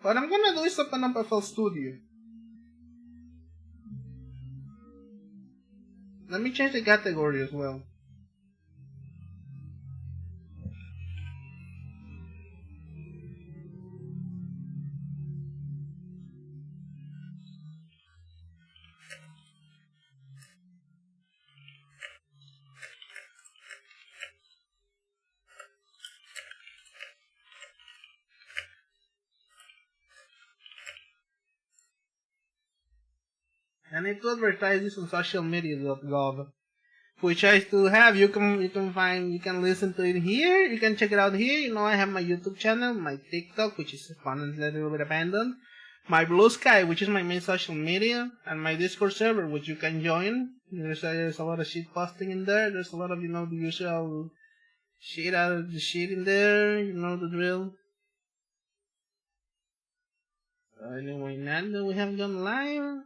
What I'm gonna do is open up FL Studio. Let me change the category as well. I need to advertise this on socialmedia.gov, which I still have. You can listen to it here. You can check it out here. You know, I have my YouTube channel, my TikTok, which is fun and a little bit abandoned, my Blue Sky, which is my main social media, and my Discord server, which you can join. There's a lot of shit posting in there. There's a lot of, the usual shit out of the shit in there. You know the drill. Anyway, now that we have gone live.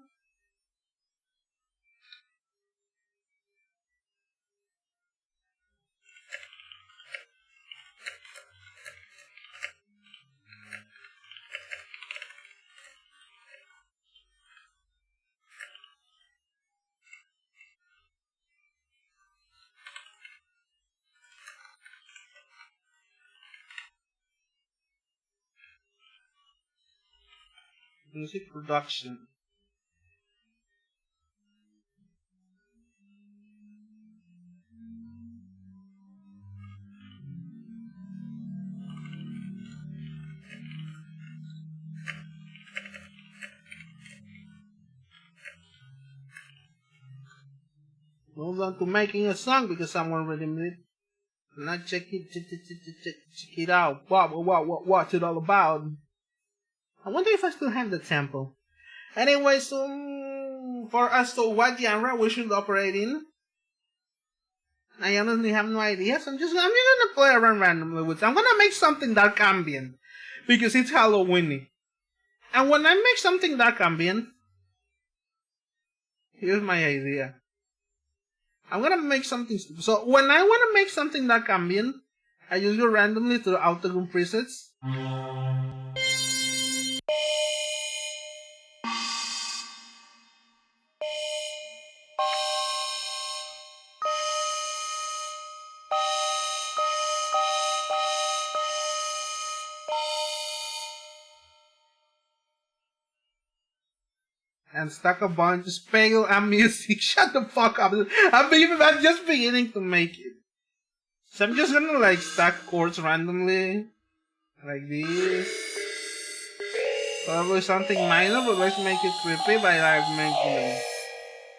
Music production. Moved on to making a song because someone redeemed it. Now check it out. What's it all about? I wonder if I still have the tempo. Anyway, so for us to what genre we should operate in, I honestly have no idea. So I'm just gonna play around randomly with it. I'm gonna make something dark ambient because it's Halloweeny. And when I make something dark ambient, here's my idea. I'm gonna make something. So when I wanna make something dark ambient, I just go randomly to the Autogun presets. And stuck a bunch of pale and music. Shut the fuck up. I'm just beginning to make it. So I'm just gonna stack chords randomly. Like this. Probably something minor, but let's make it creepy by making.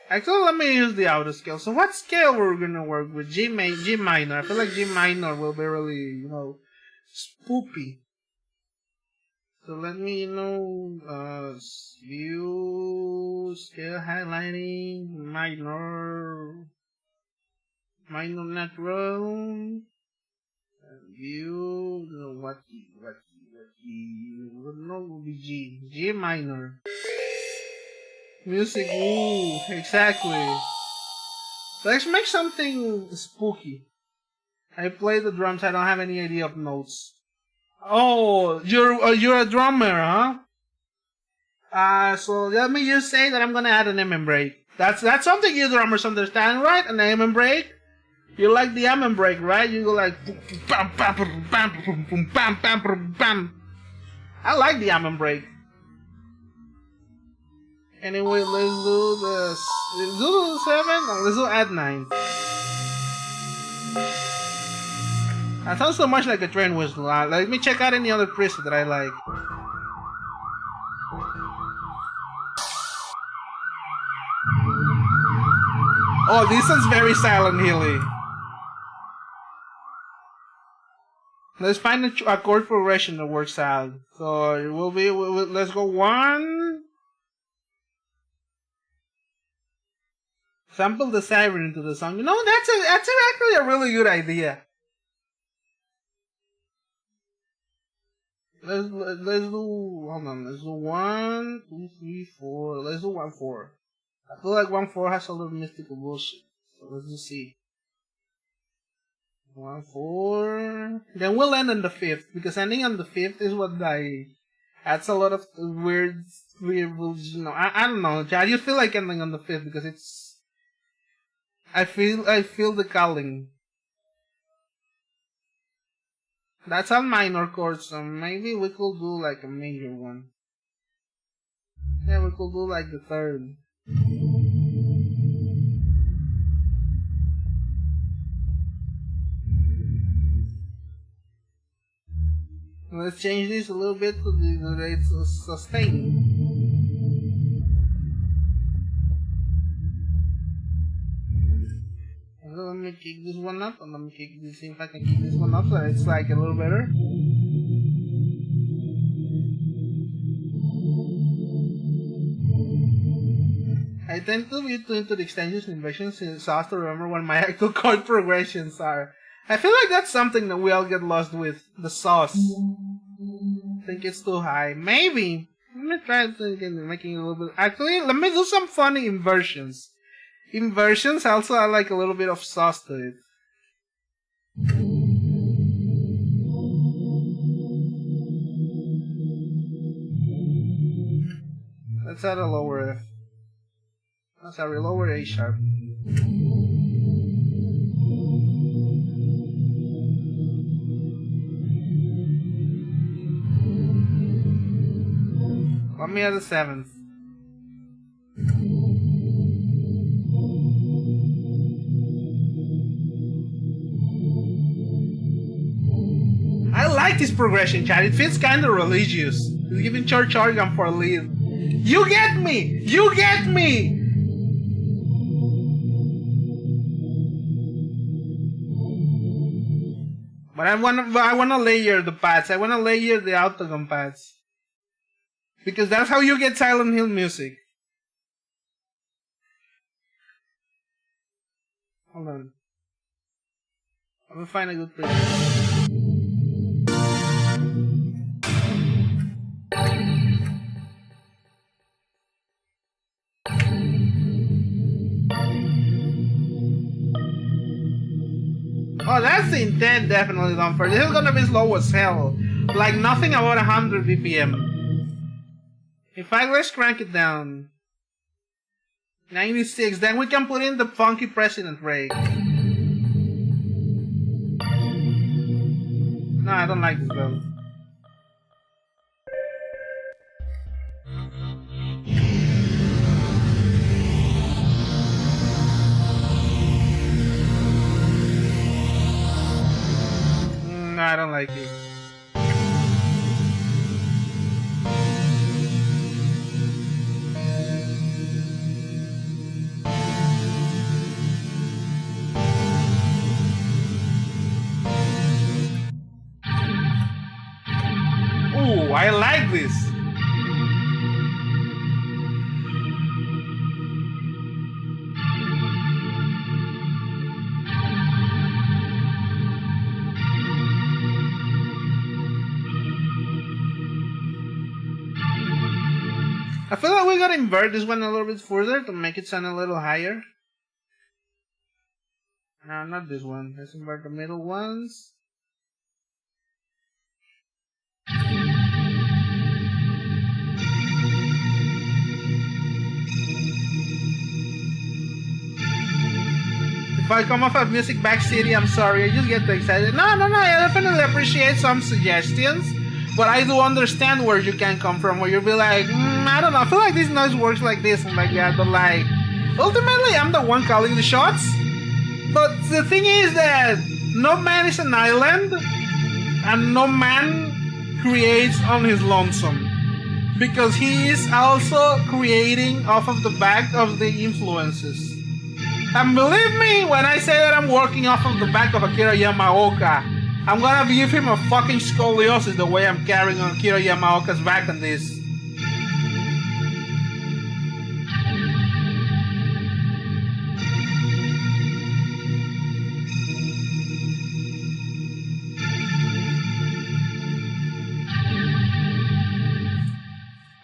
Actually, let me use the auto scale. So what scale we're gonna work with? G minor. I feel like G minor will be really, spoopy. So let me view, scale highlighting, minor natural, view, what will be G minor. Music, ooh, exactly. Let's make something spooky. I play the drums, I don't have any idea of notes. Oh, you're a drummer, huh? So let me just say that I'm gonna add an amen break. That's something you drummers understand, right? An amen break. You like the amen break, right? You go like bam bam bam bam bam bam bam bam. I like the amen break. Anyway, let's do this. Let's do 7. No, let's do add 9. That sounds so much like a train whistle. Let me check out any other preset that I like. Oh, this one's very Silent Hilly. Let's find a chord progression that works out. So it will be. Let's go 1. Sample the siren into the song. That's actually a really good idea. Let's do. Hold on. Let's do 1, 2, 3, 4. Let's do 1, 4. I feel like 1, 4 has a little mystical bullshit. So let's just see. 1, 4. Then we'll end on the 5th because ending on the 5th is what I That's a lot of weird, you know. I don't know. I just feel like ending on the 5th because it's. I feel the calling. That's a minor chord, so maybe we could do like a major one. Yeah, we could do like the 3rd. Let's change this a little bit to the rate sustain. So let me kick this one up, and let me kick this, see if I can kick this one up so it's like a little better. I tend to be too into the extensions and inversions so as to remember what my actual chord progressions are. I feel like that's something that we all get lost with, the sauce. I think it's too high. Maybe. Let me try making it a little bit. Actually, let me do some funny inversions. Inversions also add like a little bit of sauce to it. Let's add a lower F. Sorry, lower A sharp. Let me add a 7th. I like this progression, chat. It feels kind of religious. It's giving church organ for a lead. You get me! You get me! But I wanna layer the pads. I wanna layer the octagon pads. Because that's how you get Silent Hill music. Hold on. I'm gonna find a good preset. Oh, that's the intent, definitely, Dunfer. This is gonna be slow as hell. Like nothing about 100 BPM. If I let's crank it down. 96, then we can put in the funky president break. No, I don't like this bell. No, I don't like it. Ooh, I like this. I feel like we gotta invert this one a little bit further to make it sound a little higher. No, not this one. Let's invert the middle ones. If I come off of Music Backcity, I'm sorry. I just get too excited. No. I definitely appreciate some suggestions. But I do understand where you can come from, where you'll be like, I don't know, I feel like this noise works like this and like that, but like, ultimately I'm the one calling the shots. But the thing is that no man is an island, and no man creates on his lonesome. Because he is also creating off of the back of the influences. And believe me when I say that I'm working off of the back of Akira Yamaoka, I'm gonna give him a fucking scoliosis the way I'm carrying on Akira Yamaoka's back on this.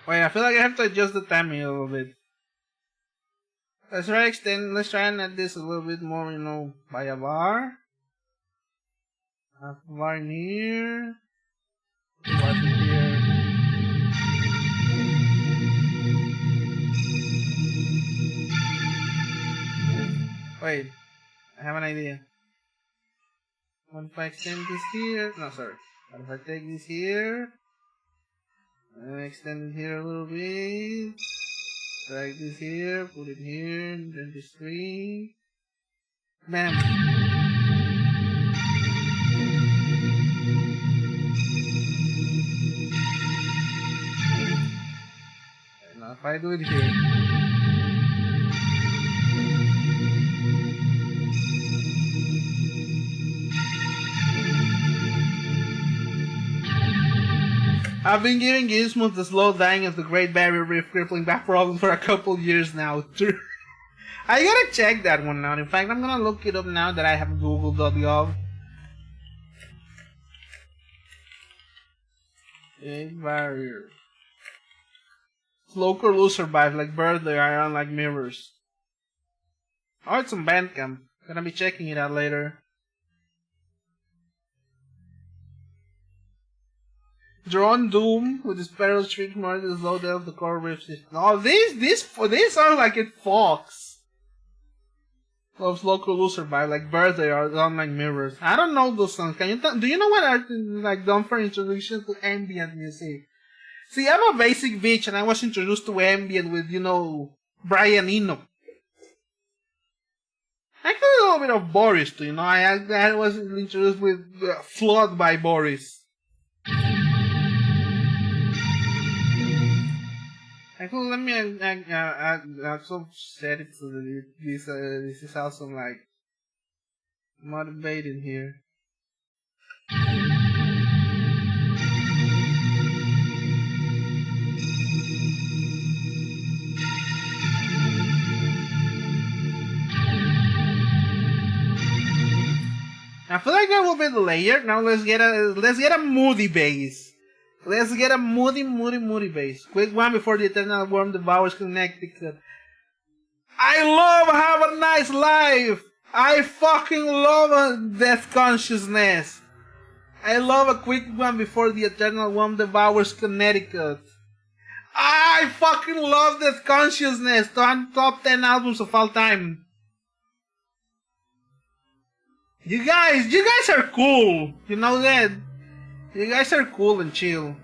Wait, I feel like I have to adjust the timing a little bit. Let's try and add this a little bit more, you know, by a bar. Half a bar in here. Bar in here. Wait, I have an idea. What if I extend this here? No, sorry. What if I take this here? And extend it here a little bit. Drag this here, put it here, and then this three. Bam! Now if I do it here. I've been giving Gizmo the slow dying of the Great Barrier Reef crippling back problem for a couple years now. I gotta check that one out. In fact, I'm gonna look it up now that I have google.gov. Great Barrier. Slow curlew survive like birds, they are unlike mirrors. Oh, it's on Bandcamp. Gonna be checking it out later. Drone Doom with his perilous trick more than slow down the coral reef system. Oh, this sounds like it fox. Loves local curlew survive like birds, they are unlike mirrors. I don't know those songs. Can you do you know what are like done for introduction to ambient music? See, I'm a basic bitch, and I was introduced to ambient with Brian Eno. Actually, a little bit of Boris too. I was introduced with Flood by Boris. Actually, let me also set it so that this is also like motivating here. I feel like that will be the layer. Now let's get a moody bass. Let's get a moody bass. Quick one before the eternal worm devours Connecticut. I love Have a Nice Life. I fucking love Death Consciousness. I love a quick one before the eternal worm devours Connecticut. I fucking love Death Consciousness. Top 10 albums of all time. You guys are cool. You know that. You guys are cool and chill.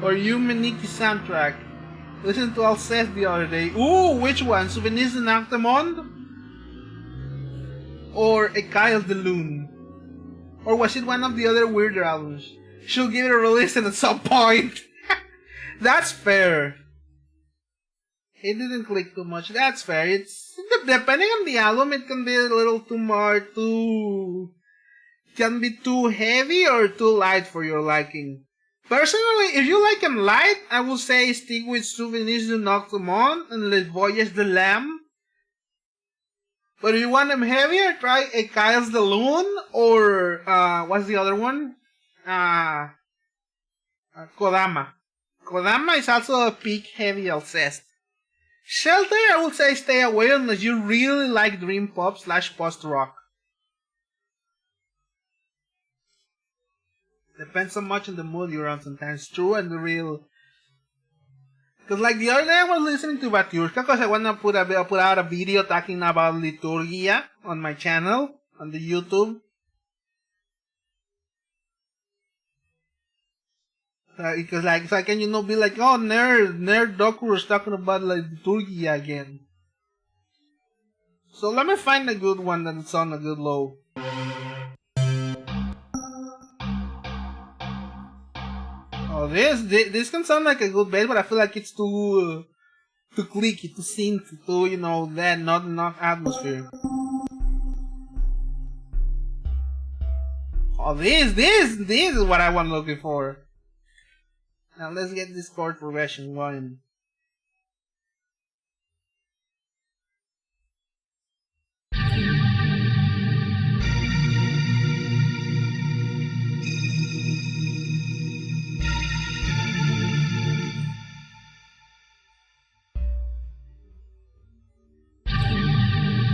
Or you Meniki soundtrack. Listen to Alceste the other day. Ooh, which one? Souvenirs de Nartemond? Or A Kyle de Lune? Or was it one of the other weirder albums? She'll give it a release at some point. That's fair. It didn't click too much. That's fair. It's depending on the album, it can be a little can be too heavy or too light for your liking. Personally, if you like them light, I would say stick with Souvenirs de Noctemont and Les Voyages de l'Âme. But if you want them heavier, try A Kyle's de Lune or what's the other one? Kodama. Kodama is also a peak heavy Alceste. Shelter, I would say stay away unless you really like dream pop / post rock. Depends so much on the mood you're on sometimes. True and the real. Cause like the other day I was listening to Batiushka cause I wanna put out a video talking about Liturgia on my channel, on the YouTube. Because like, so I can, be like, oh, nerd Doku is talking about like Liturgia again. So let me find a good one that's on a good low. Oh, this can sound like a good bass, but I feel like it's too clicky, too synthy, too, that not atmosphere. Oh, this is what I was looking for. Now let's get this chord progression going.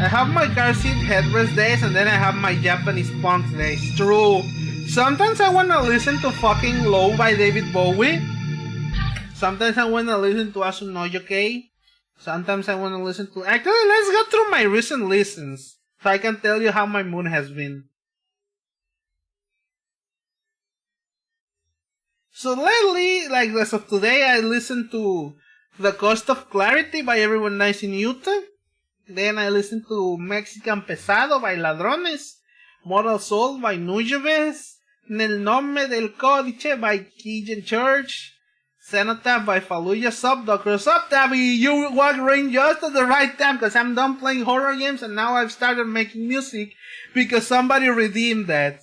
I have my car seat headrest days and then I have my Japanese punk days. True. Sometimes I wanna listen to fucking Low by David Bowie. Sometimes I want to listen to Asunoyoke. Sometimes I want to listen to... Actually, let's go through my recent listens, so I can tell you how my mood has been. So lately, like as of today, I listened to The Cost of Clarity by Everyone Nice in Utah. Then I listened to Mexican Pesado by Ladrones. Moral Soul by Nujabes. Nel Nome del Codice by Keegan Church. Cenotaph by Fallujah. Sup, Doctor. Sup, Tabby. You walked in just at the right time because I'm done playing horror games and now I've started making music because somebody redeemed that.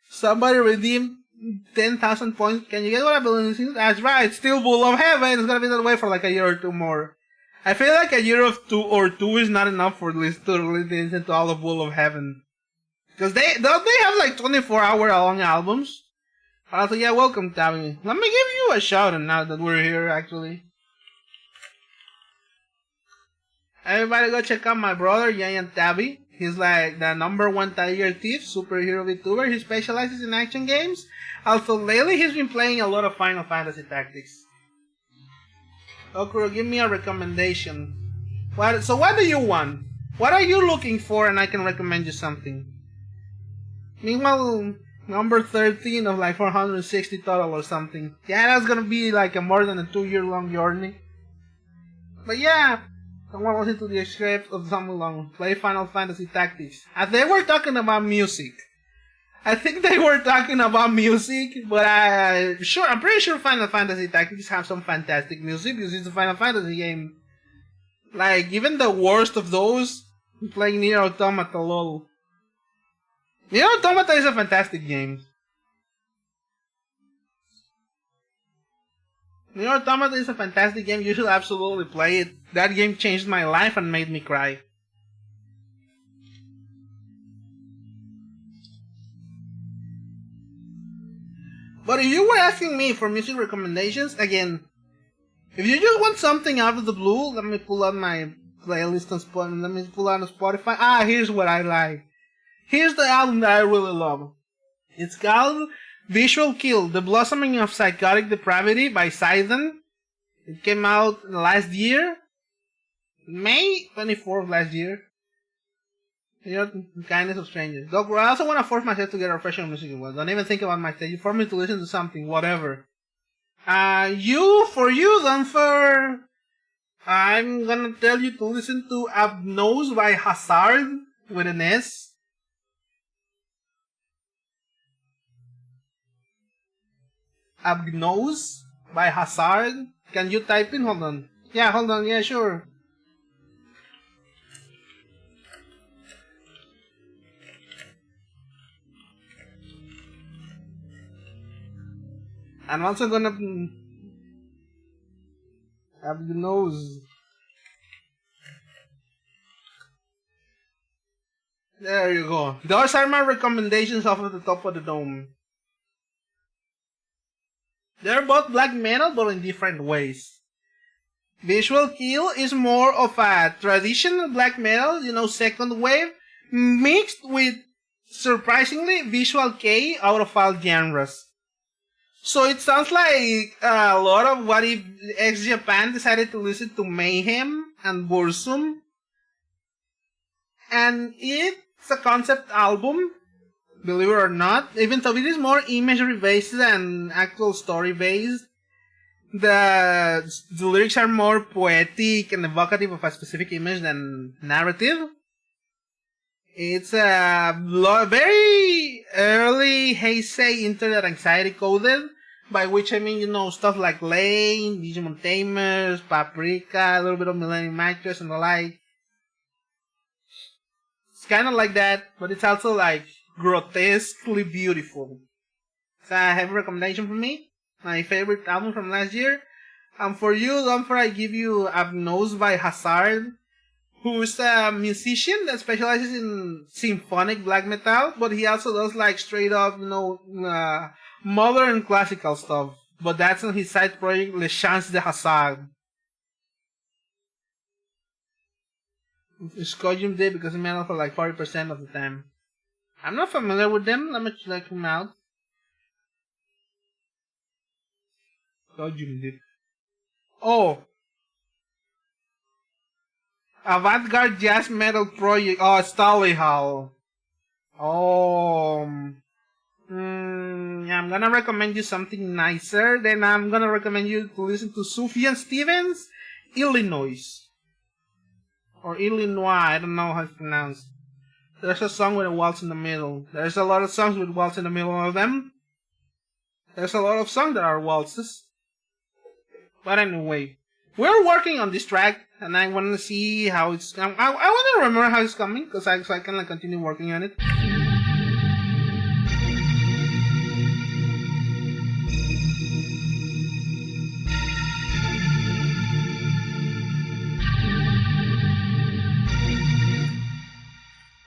Somebody redeemed 10,000 points. Can you get what I believe in? That's right. Still Bull of Heaven. It's gonna be that way for like a year or two more. I feel like a year of two is not enough for this to listen to all of Bull of Heaven. Because they have like 24-hour long albums. Also, yeah, welcome, Tabby. Let me give you a shout out now that we're here, actually. Everybody go check out my brother, Giant Tabby. He's like the #1 Tiger Thief, superhero VTuber. He specializes in action games. Also, lately he's been playing a lot of Final Fantasy Tactics. Okuro, give me a recommendation. So what do you want? What are you looking for and I can recommend you something? Meanwhile, number 13 of like 460 total or something. Yeah, that's gonna be like a more than a 2-year-long journey. But yeah, I want to listen to the script of something long. Play Final Fantasy Tactics. As they were talking about music. I think they were talking about music, but I'm pretty sure Final Fantasy Tactics have some fantastic music because it's a Final Fantasy game. Like, even the worst of those, playing Nier Automata, lol. Nier Automata is a fantastic game. Nier Automata is a fantastic game, you should absolutely play it. That game changed my life and made me cry. But if you were asking me for music recommendations, again, if you just want something out of the blue, let me pull out my playlist on Spotify. Let me pull out on Spotify. Here's what I like. Here's the album that I really love. It's called Visual Kill, The Blossoming of Psychotic Depravity by Sidon. It came out last year. May 24th last year. You know, Kindness of Strangers. Doc, I also want to force myself to get a professional music award. Don't even think about my stage. You force me to listen to something, whatever. For you, Dunfer, I'm gonna tell you to listen to Abnose by Hazard with an S. Abnose by Hazard. Can you type in? Hold on. Yeah, hold on. Yeah, sure. I'm also gonna have the nose. There you go. Those are my recommendations off of the top of the dome. They're both black metal, but in different ways. Visual Kill is more of a traditional black metal, you know, second wave, mixed with, surprisingly, Visual K out of all genres. So it sounds like a lot of what if X-Japan decided to listen to Mayhem and Bursum. And it's a concept album, believe it or not, even though it is more imagery based than actual story based. The lyrics are more poetic and evocative of a specific image than narrative. It's a very early Heisei internet anxiety coded, by which I mean, you know, stuff like Lane, Digimon Tamers, Paprika, a little bit of Millennium Actress and the like. It's kind of like that, but it's also like grotesquely beautiful. It's a heavy recommendation from me. My favorite album from last year. And for you, Dunfer, I give you Abnose by Hazard, who's a musician that specializes in symphonic black metal, but he also does like straight up, you know, modern classical stuff. But that's on his side project, Le Chance de Hazard. Scodium Day because it's metal for like 40% of the time. I'm not familiar with them, let me check them out. Scodium Day. Oh, avant-garde jazz metal project. Oh, Stolly Hall. Oh. Yeah, I'm gonna recommend you something nicer. Then I'm gonna recommend you to listen to Sufjan Stevens, Illinois. Or Illinois, I don't know how it's pronounced. There's a song with a waltz in the middle. There's a lot of songs with waltz in the middle of them. There's a lot of songs that are waltzes. But anyway, we're working on this track, and I want to see how it's. I want to remember how it's coming, so I can like, continue working on it.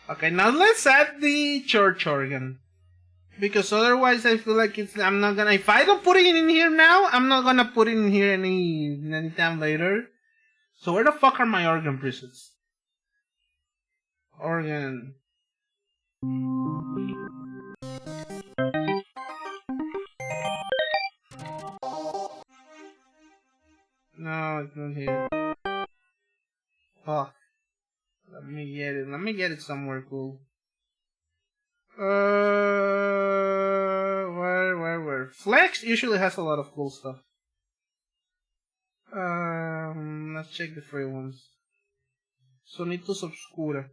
Okay, now let's add the church organ. Because otherwise I feel like I'm not gonna, if I don't put it in here now, I'm not gonna put it in here anytime later. So where the fuck are my organ presets? Organ. No, it's not here. Fuck. Let me get it. Let me get it somewhere cool. Where? Flex usually has a lot of cool stuff. Let's check the free ones. Sonitos Obscura.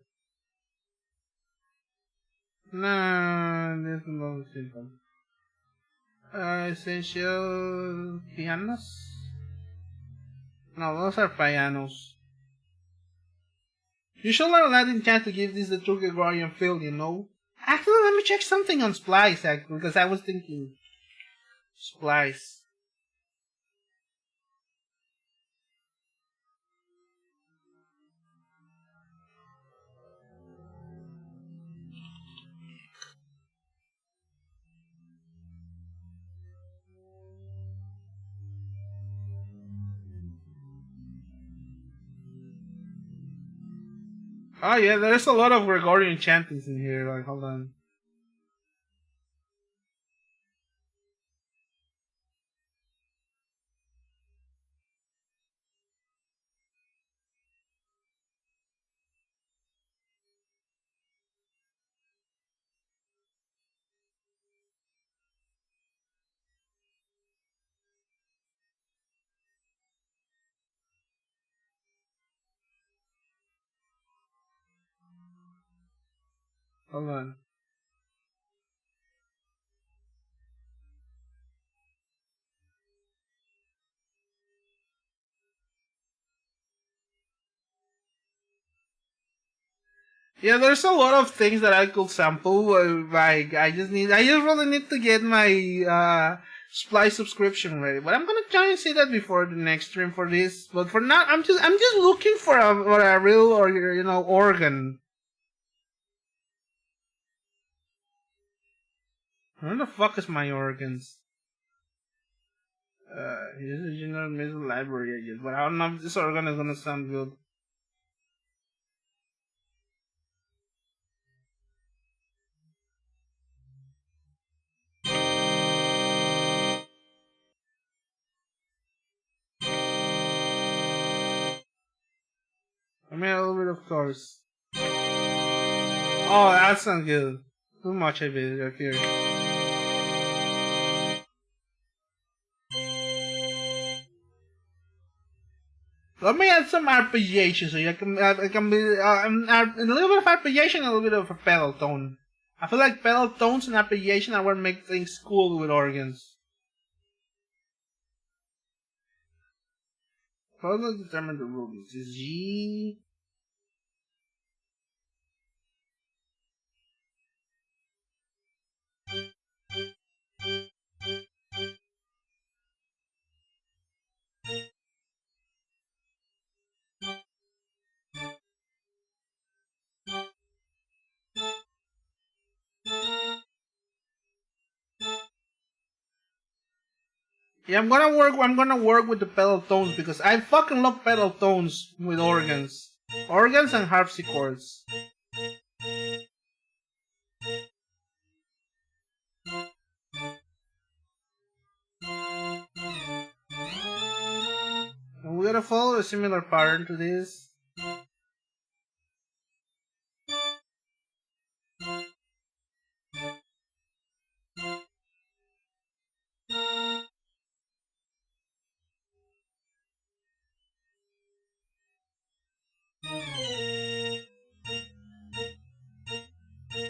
Nah, this is not simple. Essential pianos? No, those are pianos. You should learn Latin chant to give this the true Gregorian feel, you know? Actually, let me check something on Splice, actually, because I was thinking... Splice. Oh yeah, there's a lot of Gregorian chantings in here, like, hold on. Hold on. Yeah, there's a lot of things that I could sample. Like I just really need to get my Splice subscription ready. But I'm gonna try and see that before the next stream for this. But for now, I'm just looking for a real or organ. Where the fuck is my organs? Here's the general music library, I guess. But I don't know if this organ is gonna sound good. I mean, a little bit of course. Oh, that sounds good. Too much of it up here. Let me add some arpeggiation so I can be a little bit of arpeggiation, a little bit of a pedal tone. I feel like pedal tones and arpeggiation are what make things cool with organs. How do I determine the rules? Is G? Yeah, I'm gonna work with the pedal tones because I fucking love pedal tones with organs. Organs and harpsichords. gotta follow a similar pattern to this.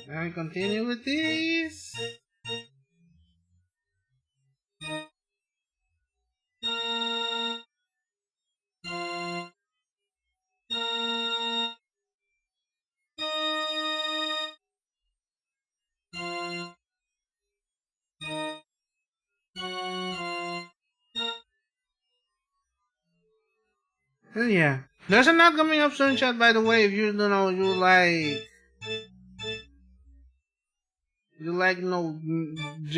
Now we continue with this. Yeah. There's an ad coming up soon, chat, by the way, if you don't know, you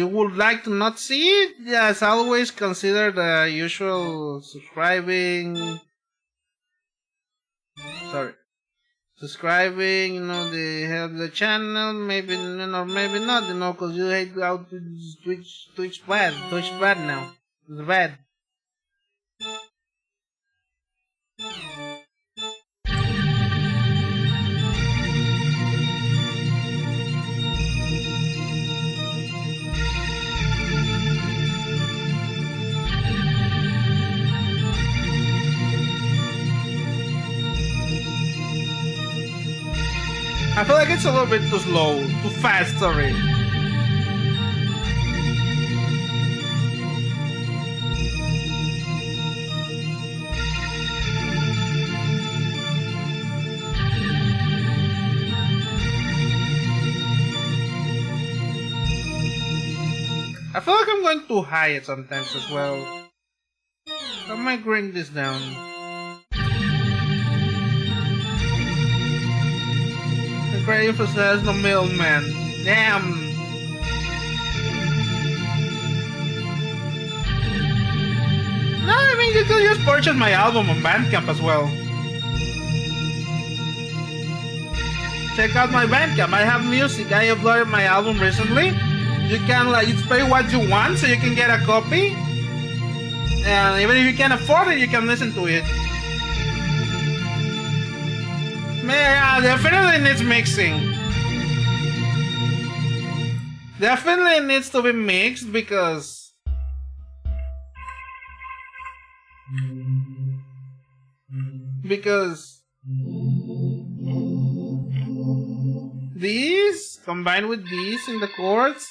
would like to not see it, yes, always consider the usual subscribing, the help the channel, maybe, maybe not, cause you hate how Twitch bad now. It's bad. I feel like it's a little bit too slow, too fast, sorry. I feel like I'm going too high at sometimes as well. I might bring this down. The great emphasis no middleman. Damn! No, I mean, you could just purchase my album on Bandcamp as well. Check out my Bandcamp. I have music. I uploaded my album recently. You can it's pay what you want, so you can get a copy. And even if you can't afford it, you can listen to it. Yeah, definitely needs mixing. Definitely needs to be mixed because these combined with these in the chords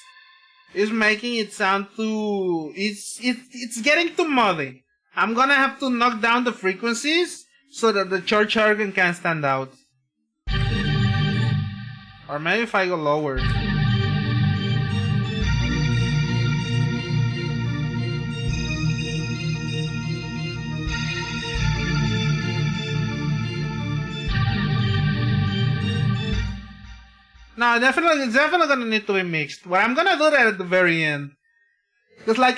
is making it sound too. It's getting too muddy. I'm gonna have to knock down the frequencies so that the church organ can stand out. Or maybe if I go lower. No, it's definitely gonna need to be mixed. But I'm gonna do that at the very end. Cause I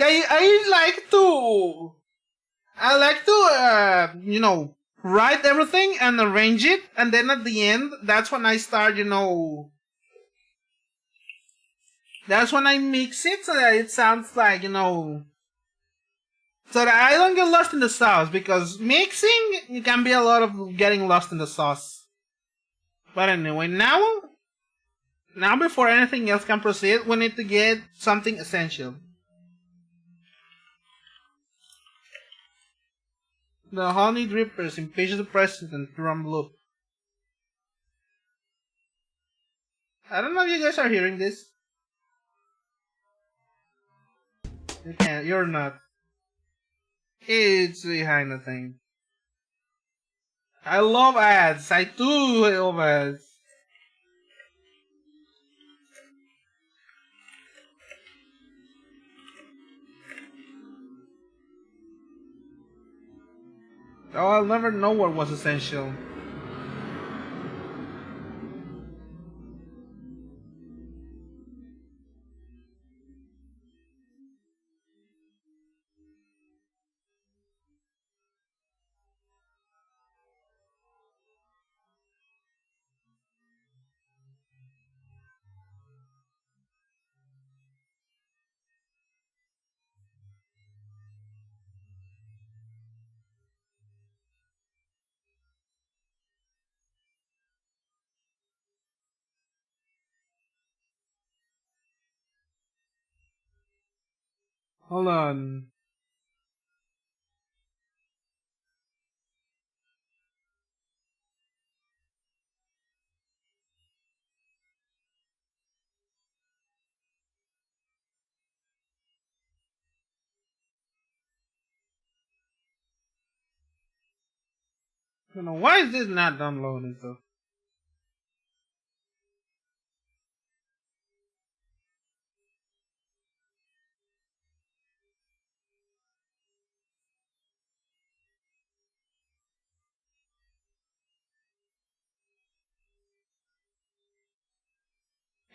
like to write everything and arrange it, and then at the end, that's when I start, that's when I mix it so that it sounds like, so that I don't get lost in the sauce, because mixing, it can be a lot of getting lost in the sauce. But anyway, now before anything else can proceed, we need to get something essential. The Honey Drippers impeach the president drum loop. I don't know if you guys are hearing this. You can't. You're not. It's behind the thing. I love ads. I do love ads. Oh, I'll never know what was essential. Hold on. I don't know, why is this not downloading though?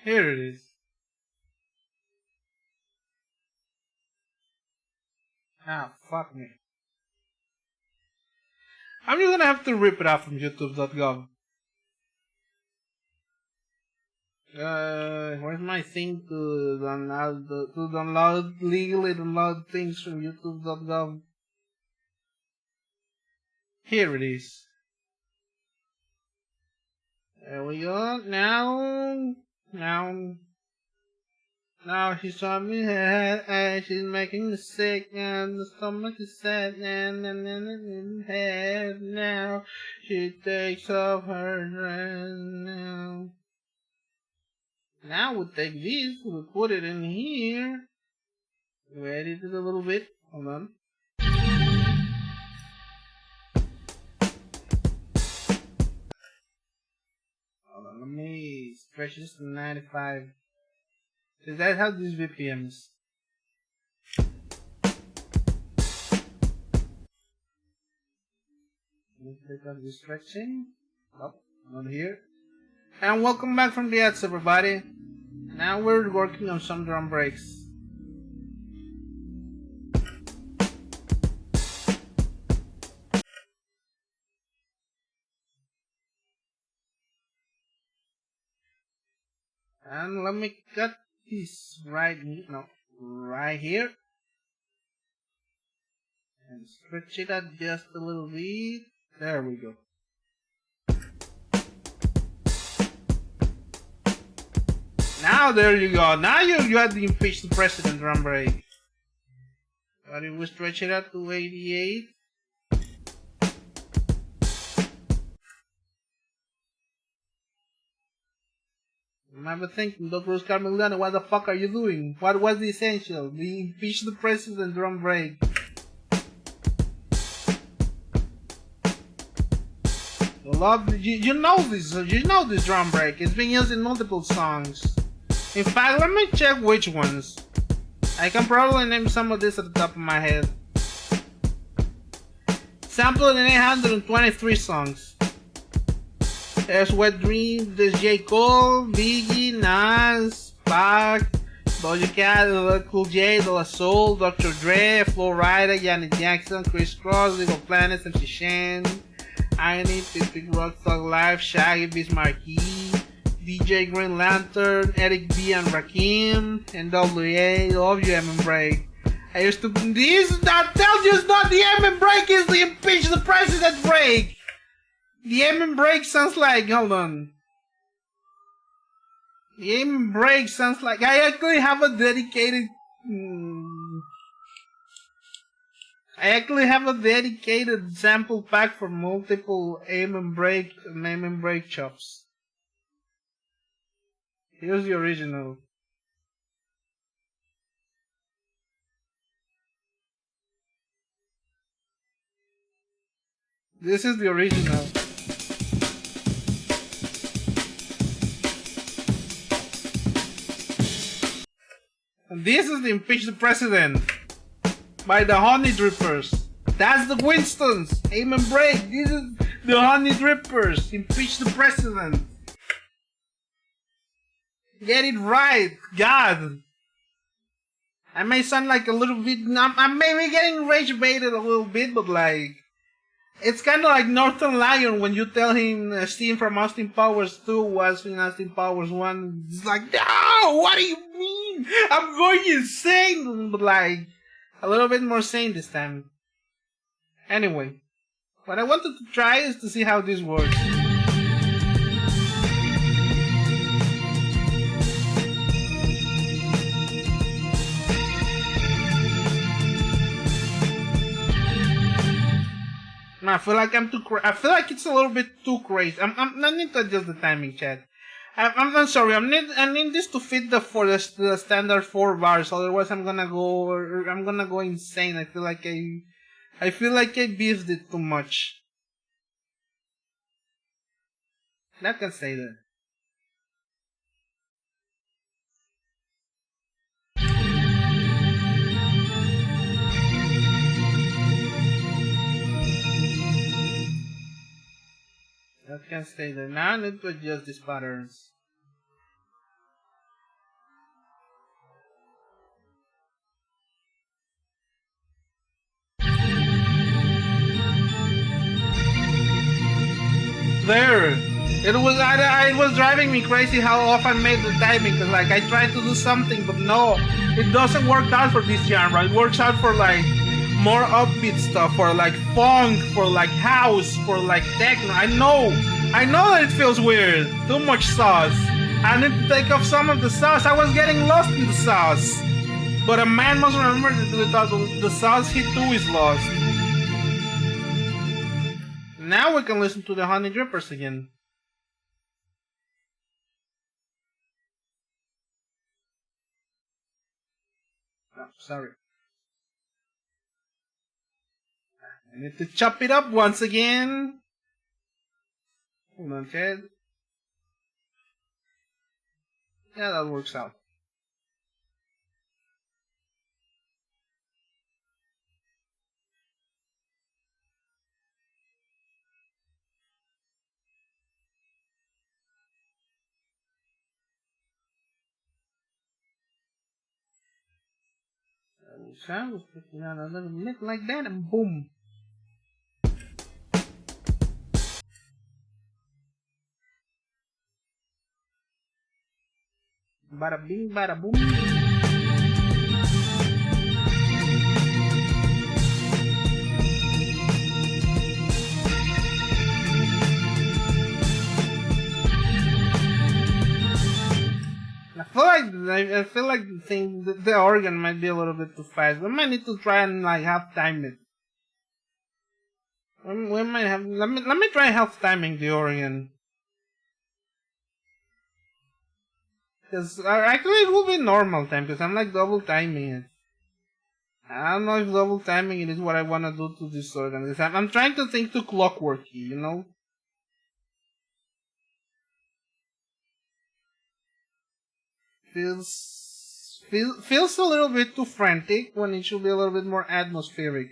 Here it is. Ah, fuck me. I'm just gonna have to rip it out from youtube.gov. Where's my thing to legally download things from youtube.gov? Here it is. There we go. Now she's on me head, and she's making me sick, and the stomach is sad, and in head now. She takes off her dress now. Now we'll take this, we'll put it in here. We edit it a little bit. Hold on. Hold on, let me stretch this to 95. So that's how these VPNs. Let's take out the stretching. Oh, not here. And welcome back from the ads, everybody. Now we're working on some drum breaks. And let me cut this right here. And stretch it out just a little bit. There we go. Now there you go. Now you had the impeach the president drum break. But if we stretch it out to 88. You might be thinking, Dr. Oscar Milano, what the fuck are you doing? What was the essential? The impeach the president drum break. You know this drum break. It's been used in multiple songs. In fact, let me check which ones. I can probably name some of this at the top of my head. Sampled in 823 songs. There's Wet Dreams, there's J. Cole, Biggie, Nas, Pac, Doja Cat, LL Cool J, De La Soul, Dr. Dre, Flo Rida, Janet Jackson, Chris Cross, Little Planets, MC Shan, Irony, Big Rock, Thug Life, Shaggy, Beast Marquee, DJ Green Lantern, Eric B. and Rakim, NWA, WM and Break. I used to. That tells you it's not the M and Break, it's the impeach the president break! The M and Break sounds like. Hold on. The M and Break sounds like. I actually have a dedicated. I actually have a dedicated sample pack for multiple aim and break chops. Here's the original. This is the original. And this is the Impeach the President by the Honey Drippers. That's the Winstons. Aim and break. This is the Honey Drippers. Impeach the President. Get it right. God. I may sound like a little bit. I'm maybe getting rage baited a little bit, but like. It's kind of like Northern Lion when you tell him Steve from Austin Powers 2 was in Austin Powers 1. It's like, no, what do you mean? I'm going insane. But like, a little bit more sane this time. Anyway, what I wanted to try is to see how this works. I feel like I'm too. I feel like it's a little bit too crazy. I need to adjust the timing, Chad. I'm sorry. I need this to fit the standard 4 bars. Otherwise, I'm gonna go insane. I feel like I beefed it too much. That can stay there. That can stay there. Now I need to adjust these patterns. There! It was driving me crazy how off I made the timing, cause like I tried to do something, but no, it doesn't work out for this genre. It works out for like more upbeat stuff, for like funk, for like house, for like techno. I know that it feels weird. Too much sauce. I need to take off some of the sauce. I was getting lost in the sauce. But a man must remember that without the sauce, he too is lost. Now we can listen to the Honey Drippers again. Oh, sorry. I need to chop it up once again. Hold on, Ted. Yeah, that works out. Sound was out a little bit like that, and boom. Bada bing, bada boom. I feel like the organ might be a little bit too fast. We might need to try and like half time it. We might have. Let me try half timing the organ. Because actually it will be normal time because I'm like double timing it. I don't know if double timing it is what I want to do to this organ. I'm trying to think too clockworky, you know? Feels a little bit too frantic when it should be a little bit more atmospheric.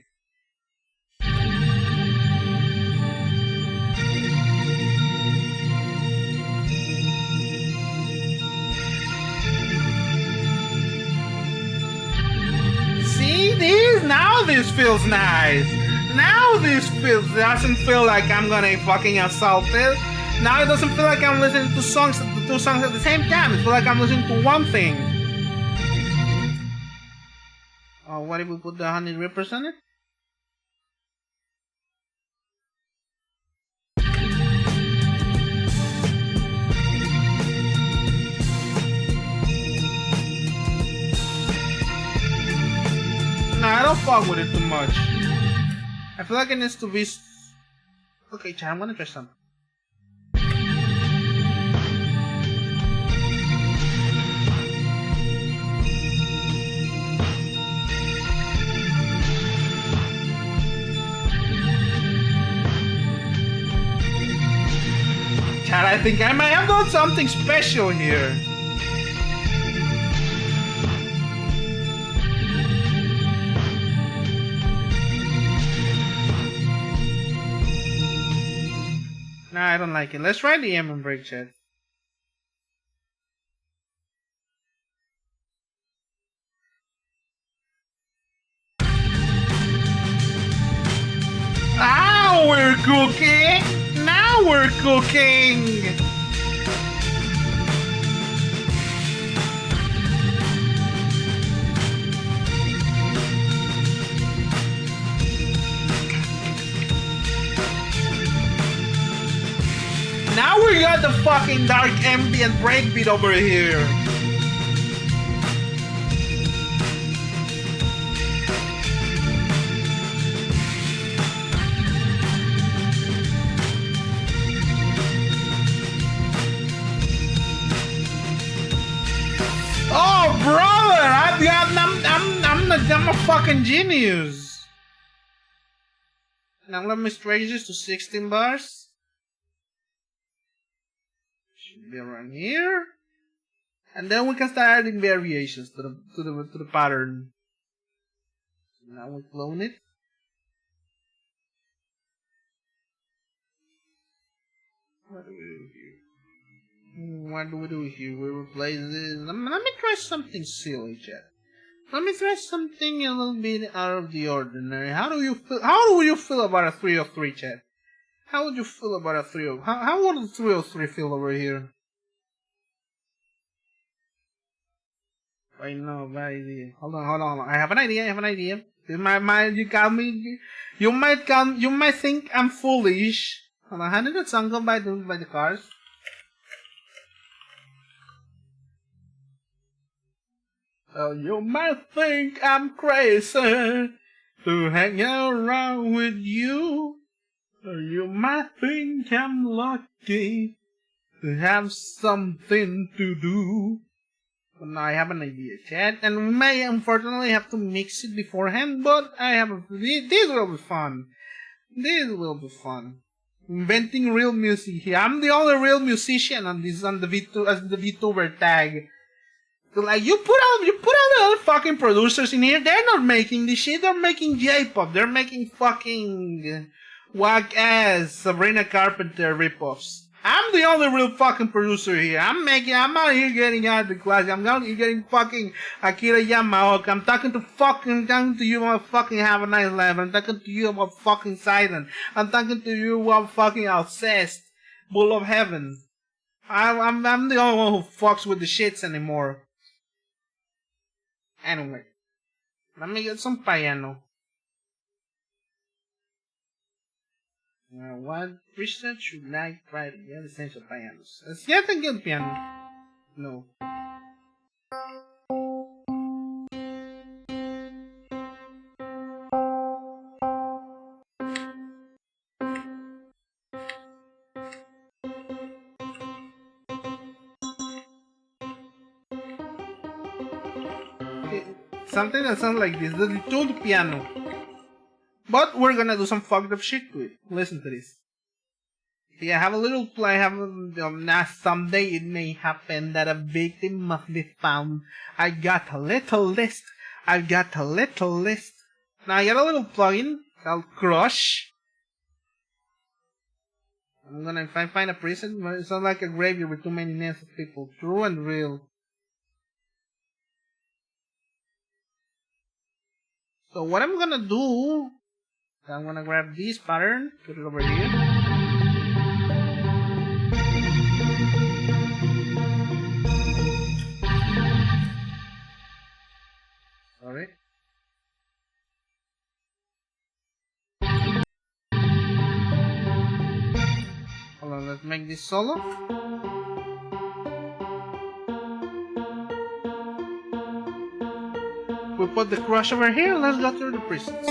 This feels nice. Now this doesn't feel like I'm gonna fucking assault it. Now it doesn't feel like I'm listening to two songs at the same time. It feels like I'm listening to one thing. Oh, what if we put the Honey Rippers on it? I don't fuck with it too much. I feel like it needs to be. Okay, Chad, I'm gonna try something. Chad, I think I might have done something special here. Nah, I don't like it. Let's try the M break, Chad. Now we're cooking! Now we're cooking! Now we got the fucking dark ambient breakbeat over here. I'm a fucking genius! Now let me stretch this to 16 bars. Should be around here. And then we can start adding variations to the pattern. Now we clone it. What do we do here? What do we do here? We replace this. Let me try something silly, chat. Let me try something a little bit out of the ordinary. How do you feel? How do you feel about a 303, chat? How would you feel about a 303? How would a 303 feel over here? I know, bad idea. Hold on. I have an idea. You got me. You might think I'm foolish. Hold on, how did that song go by the cars? You might think I'm crazy to hang around with you. You might think I'm lucky to have something to do. But now I have an idea, chat, and we may unfortunately have to mix it beforehand, but this will be fun. This will be fun. Inventing real music here. I'm the only real musician on the VTuber tag. So like you put out the other fucking producers in here. They're not making this shit. They're making J-pop. They're making fucking whack ass Sabrina Carpenter ripoffs. I'm the only real fucking producer here. I'm out here getting out of the class. I'm out here getting fucking Akira Yamaoka. I'm talking to you about fucking Have a Nice Life. I'm talking to you about fucking Silent. I'm talking to you about fucking Obsessed. Bull of Heaven. I'm the only one who fucks with the shits anymore. Anyway. Let me get some piano. What research should I try to get essential pianos? Is yet a good piano? No. Okay. Something that sounds like this, the tuned piano. But we're gonna do some fucked up shit to it. Listen to this. Yeah, someday it may happen that a victim must be found. I got a little list. Now I got a little plugin called Crush. If I find a prison, it sounds like a graveyard with too many names of people. True and real. So what I'm gonna do, I'm gonna grab this pattern, put it over here. Sorry. Hold on, let's make this solo. We put the crush over here, let's go through the prisons.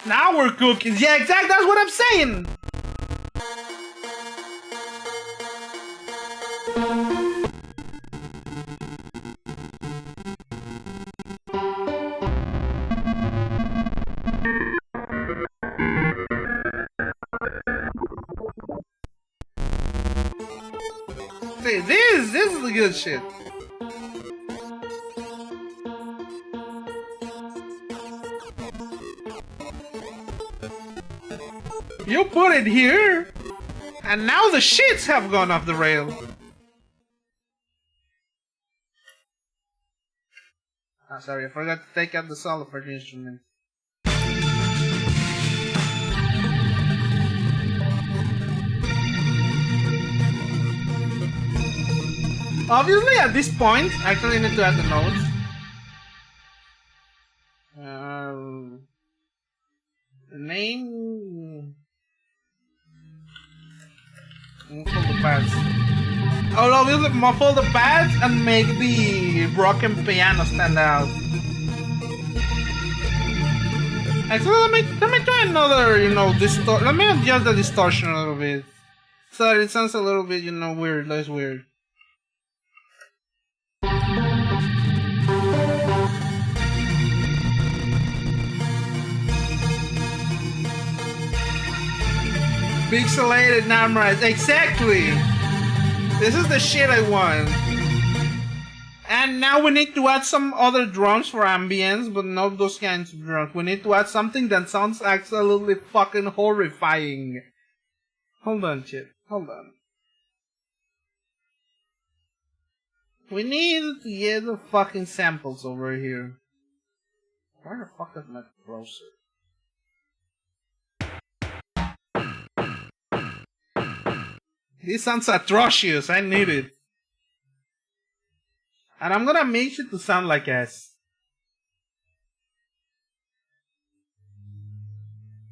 Now we're cooking. Yeah, exactly, that's what I'm saying. See, this is the good shit. You put it here, and now the shits have gone off the rail. Ah, sorry, I forgot to take out the solo for the instrument. Obviously, at this point, I actually need to add the notes. The name. pads. I'll obviously muffle the pads and make the broken piano stand out. Actually, let me try another, let me adjust the distortion a little bit. So that it sounds a little bit, weird, less weird. Pixelated Namrad, exactly! This is the shit I want. And now we need to add some other drums for ambience, but not those kinds of drums. We need to add something that sounds absolutely fucking horrifying. Hold on, shit. Hold on. We need to get the fucking samples over here. Where the fuck is my browser? This sounds atrocious. I need it. And I'm gonna make it to sound like S.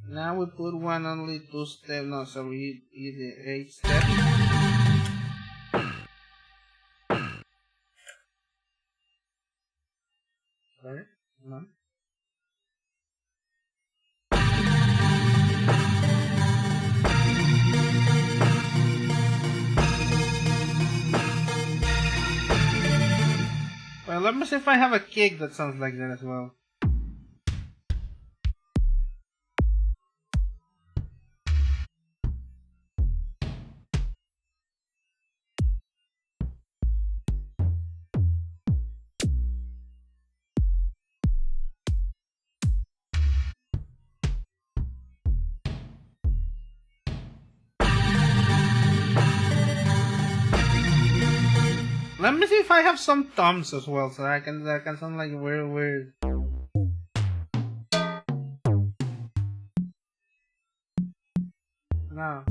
Now we put one only 2 step. No, so we need 8 steps. Sorry? No. Well, let me see if I have a kick that sounds like that as well. Let me see if I have some toms as well, so that can sound like weird. No.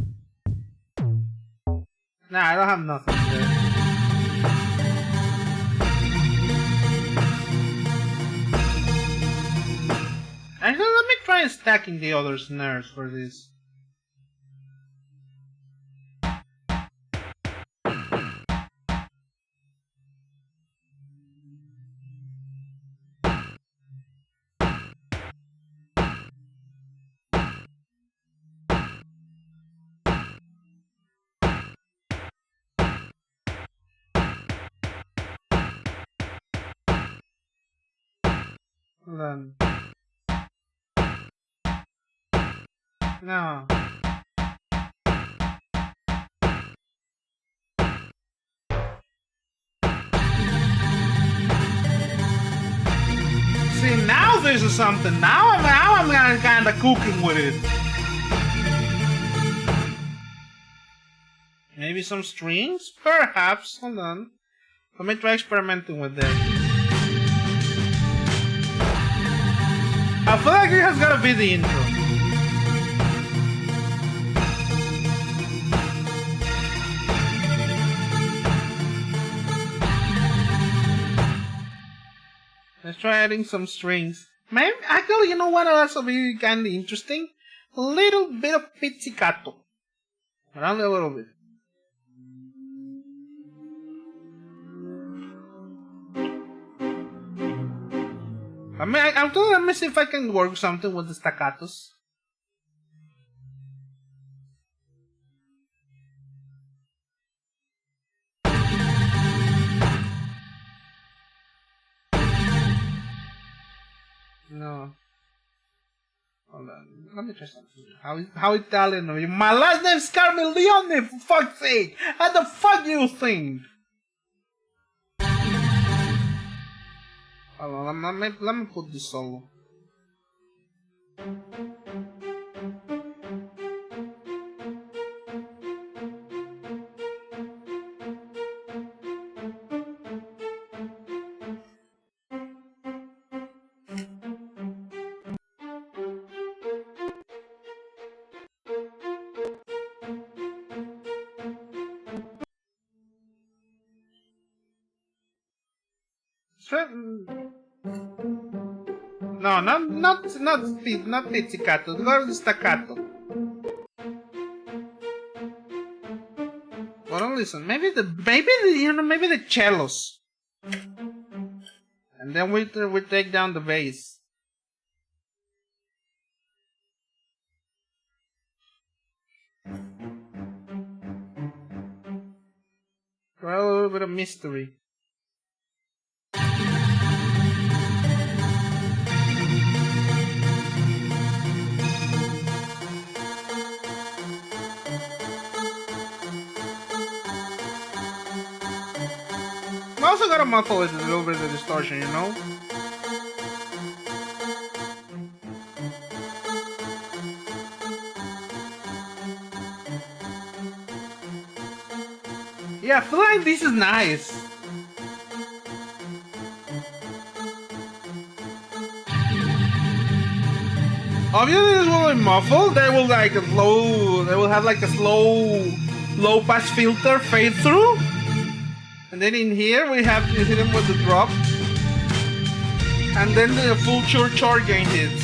Nah, I don't have nothing there. Actually, let me try stacking the other snares for this. Hold on. No. See, now this is something. Now I'm kind of cooking with it. Maybe some strings? Perhaps. Hold on. Let me try experimenting with that. I feel like it has gotta be the intro. Let's try adding some strings. Maybe, actually, you know what else would be kinda interesting? A little bit of pizzicato. But only a little bit. Let me see if I can work something with the staccatos. No. Hold on. Let me try something. How Italian are you? My last name's Carmelione, for fuck's sake! How the fuck do you think? Hold on, let me put this solo. No, not pizzicato. Go to the staccato. Well, don't listen. Maybe the cellos. And then we take down the bass. Try a little bit of mystery. I also gotta muffle it a little bit of distortion, you know? Yeah, I feel like this is nice. Obviously, this will be muffled. They will have like a low pass filter fade through. And then in here we have to hit him with the drop. And then the full chord gain hits.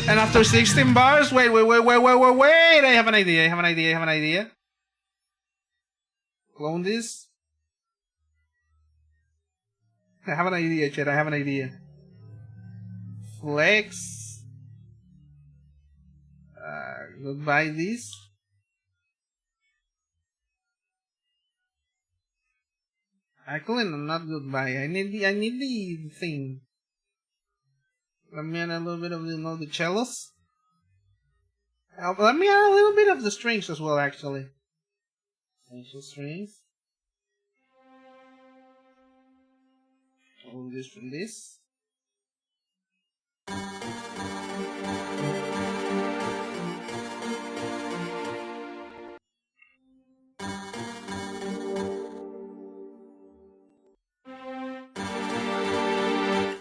And after 16 bars, wait, I have an idea. Clone this. I have an idea, Chet, I have an idea. Flex. Goodbye this. Actually, no, not goodbye. I need the thing. Let me add a little bit of the cellos. Let me add a little bit of the strings as well, actually. Essential strings. All this from this.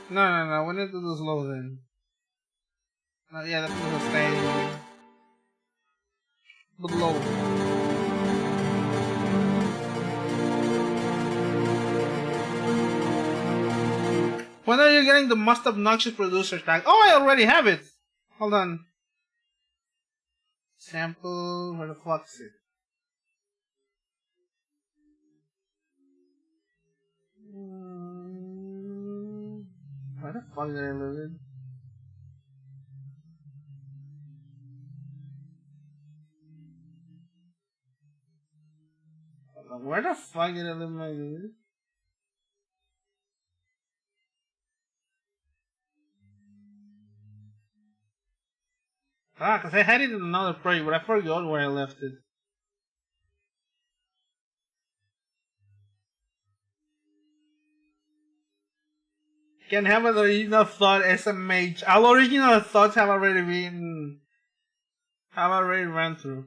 No. We need to do slow then. Yeah, that will stay. But low. When are you getting the most obnoxious producer tag? Oh, I already have it! Hold on. Sample, where the fuck is it? Where the fuck did I live in? Where the fuck did I live my dude? Ah, cause I had it in another project, but I forgot where I left it. Can have an original thought SMH. All original thoughts have already run through.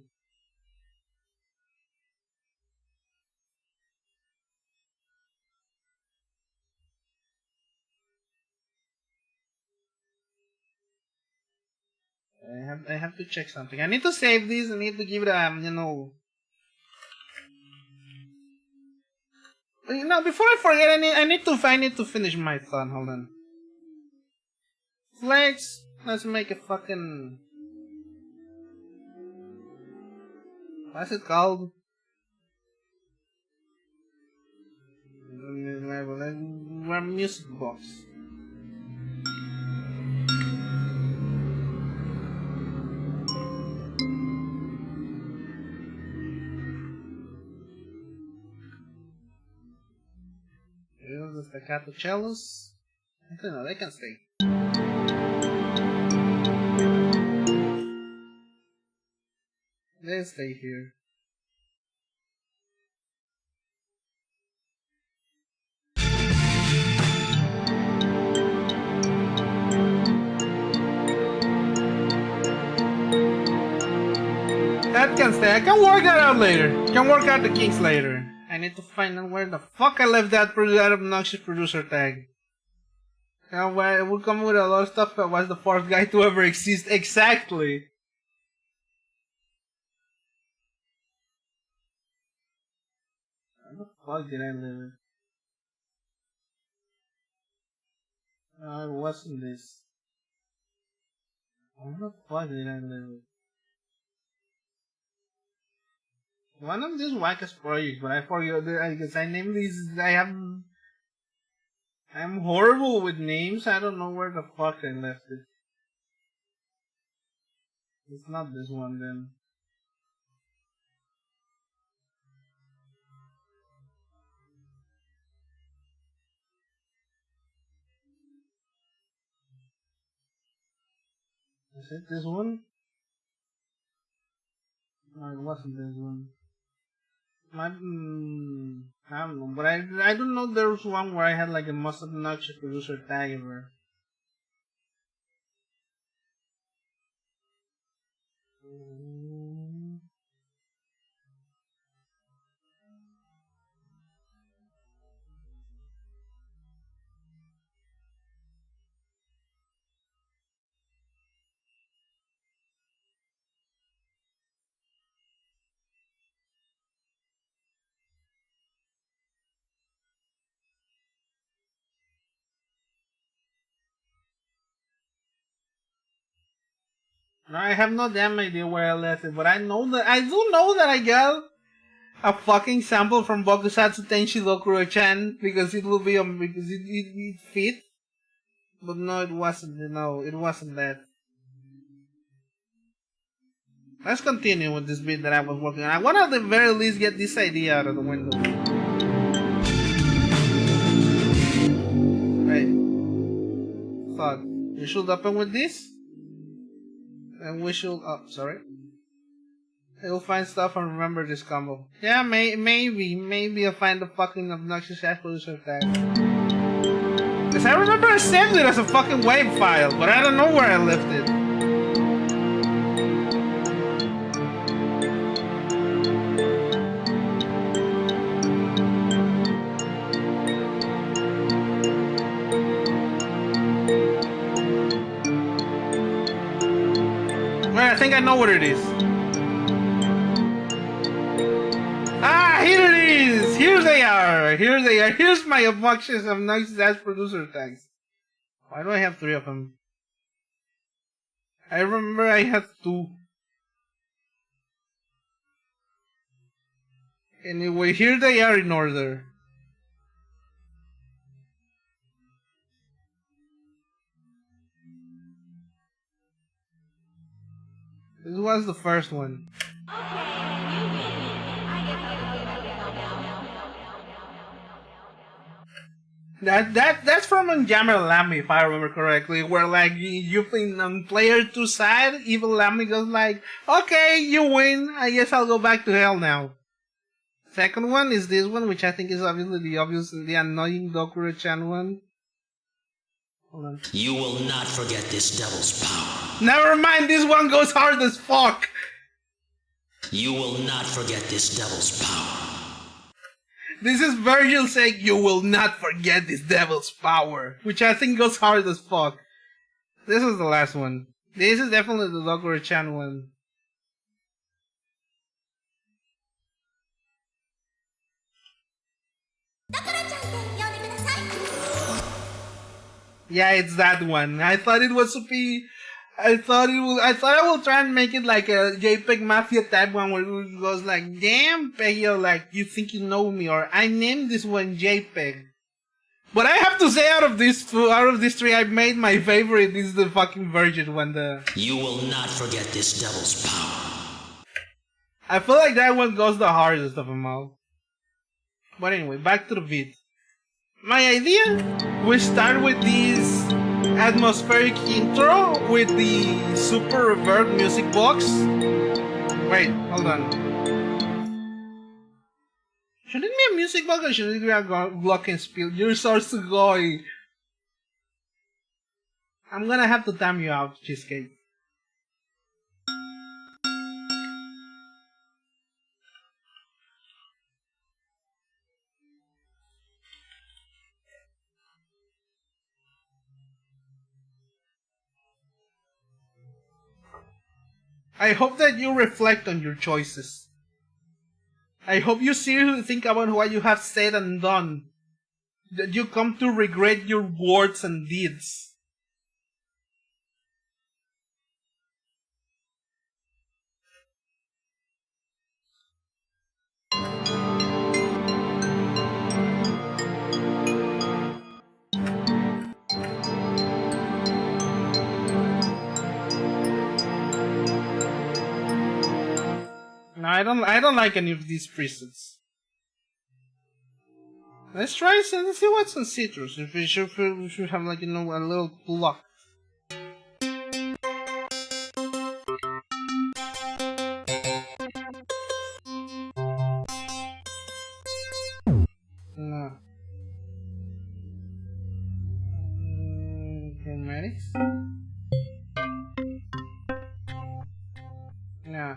I have to check something. I need to save this. I need to give it before I forget, I need to finish my thought. Hold on. Flex. Let's make a fucking. What's it called? We're music box. Here's the staccato cellos. I don't know, they can stay. They stay here. That can stay. I can work that out later. Can work out the kinks later. I need to find out where the fuck I left that obnoxious producer tag. And it will come with a lot of stuff that was the fourth guy to ever exist. Exactly. Where the fuck did I leave it? No, it wasn't this. Where the fuck did I leave it? One of these wackest projects, but I forgot. I guess I named these. I'm horrible with names. I don't know where the fuck I left it. It's not this one then. Is it this one? No, it wasn't this one. I don't know, but I don't know. There was one where I had like the most obnoxious producer tag ever. No, I have no damn idea where I left it, but I do know that I got a fucking sample from Bokusatsu Tenshi Dokuro-chan because it will be because it fit. But no, it wasn't. No, it wasn't that. Let's continue with this bit that I was working on. I want to at the very least get this idea out of the window. Right. Thought we should open with this, and we should. Oh, sorry. I'll find stuff and remember this combo. Yeah, maybe I'll find the fucking obnoxious ass producer tag. Cause I remember I saved it as a fucking WAV file, but I don't know where I left it. Well, I think I know what it is. Ah, here it is! Here they are! Here they are! Here's my obnoxious ass producer tags. Why do I have 3 of them? I remember I had 2. Anyway, here they are in order. This was the first one. That's from Unjammer Lammy, if I remember correctly, where like you think on player 2 side, Evil Lammy goes like, okay, you win, I guess I'll go back to hell now. Second one is this one, which I think is obviously the annoying Dokuro-chan one. Hold on. You will not forget this devil's power. Never mind, this one goes hard as fuck. You will not forget this devil's power. This is Virgil saying, you will not forget this devil's power, which I think goes hard as fuck. This is the last one. This is definitely the Dokuro-chan one. Yeah, it's that one. I thought it was I thought I will try and make it like a JPEG Mafia type one where it goes like, damn, Peyo, like, you think you know me, or I named this one JPEG. But I have to say, out of these 3, I made my favorite. This is the fucking Virgin one. You will not forget this devil's power. I feel like that one goes the hardest of them all. But anyway, back to the beat. My idea, we start with this atmospheric intro with the super reverb music box. Wait, hold on. Should it be a music box or should it be a glockenspiel? You're so sugoi. I'm gonna have to time you out, Cheesecake. I hope that you reflect on your choices. I hope you seriously think about what you have said and done. That you come to regret your words and deeds. No, I don't like any of these presets. Let's try some. Let's see what's on citrus. If we should have like a little luck. No. Cosmetics. Yeah.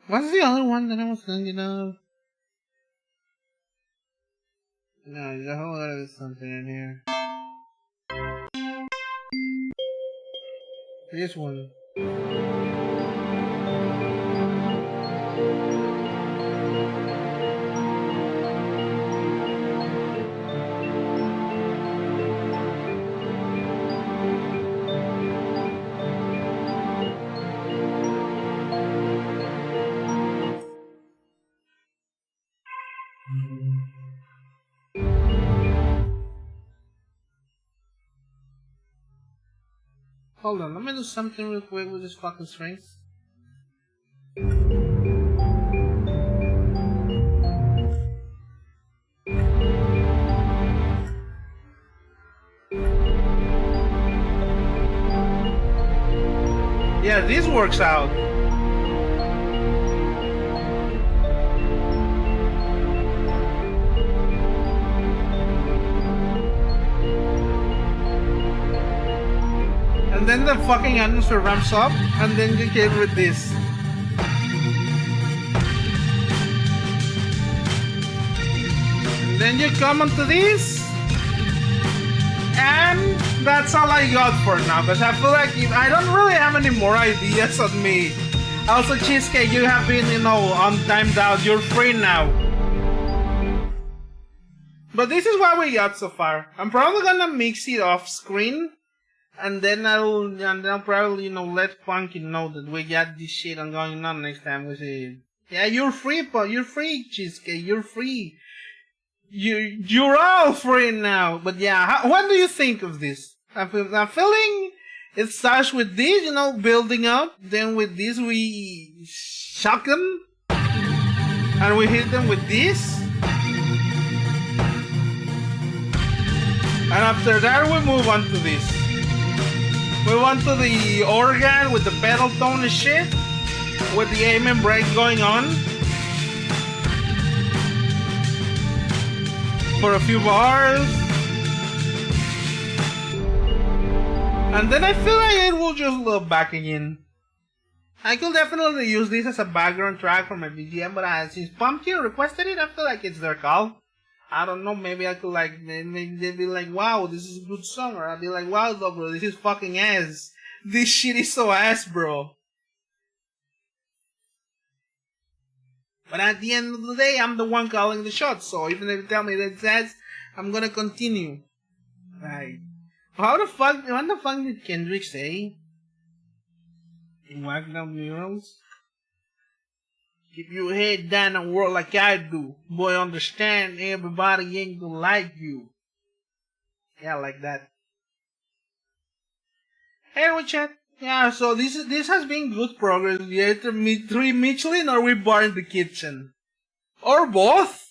What's the other one that I was thinking of? No, there's a whole lot of something in here. This one. Hold on, let me do something real quick with this fucking strings. Yeah, this works out. And then the fucking atmosphere ramps up, and then you get with this. And then you come onto this, and that's all I got for now, because I feel like I don't really have any more ideas on me. Also, Cheesecake, you have been, untimed out. You're free now. But this is what we got so far. I'm probably gonna mix it off screen. And then I'll probably, let Funky know that we got this shit on going on next time. We say, yeah, you're free, Paul. You're free, Cheesecake. You're free. You're all free now. But yeah, what do you think of this? I'm feeling it starts with this, building up. Then with this, we shock them. And we hit them with this. And after that, we move on to this. We went to the organ with the pedal tone and shit, with the aim and break going on for a few bars, and then I feel like it will just loop back again. I could definitely use this as a background track for my VGM, but since Pumpkin requested it, I feel like it's their call. I don't know, maybe I could maybe they'd be like, wow, this is a good song, or I'd be like, wow, bro, this is fucking ass. This shit is so ass, bro. But at the end of the day, I'm the one calling the shots, so even if you tell me that it's ass, I'm gonna continue. Like, what the fuck did Kendrick say? Whack down murals? Keep your head down and work like I do. Boy, understand, everybody ain't gonna like you. Yeah, like that. Anyway, chat. Yeah, so this has been good progress. We either 3 Michelin or we bar in the kitchen. Or both.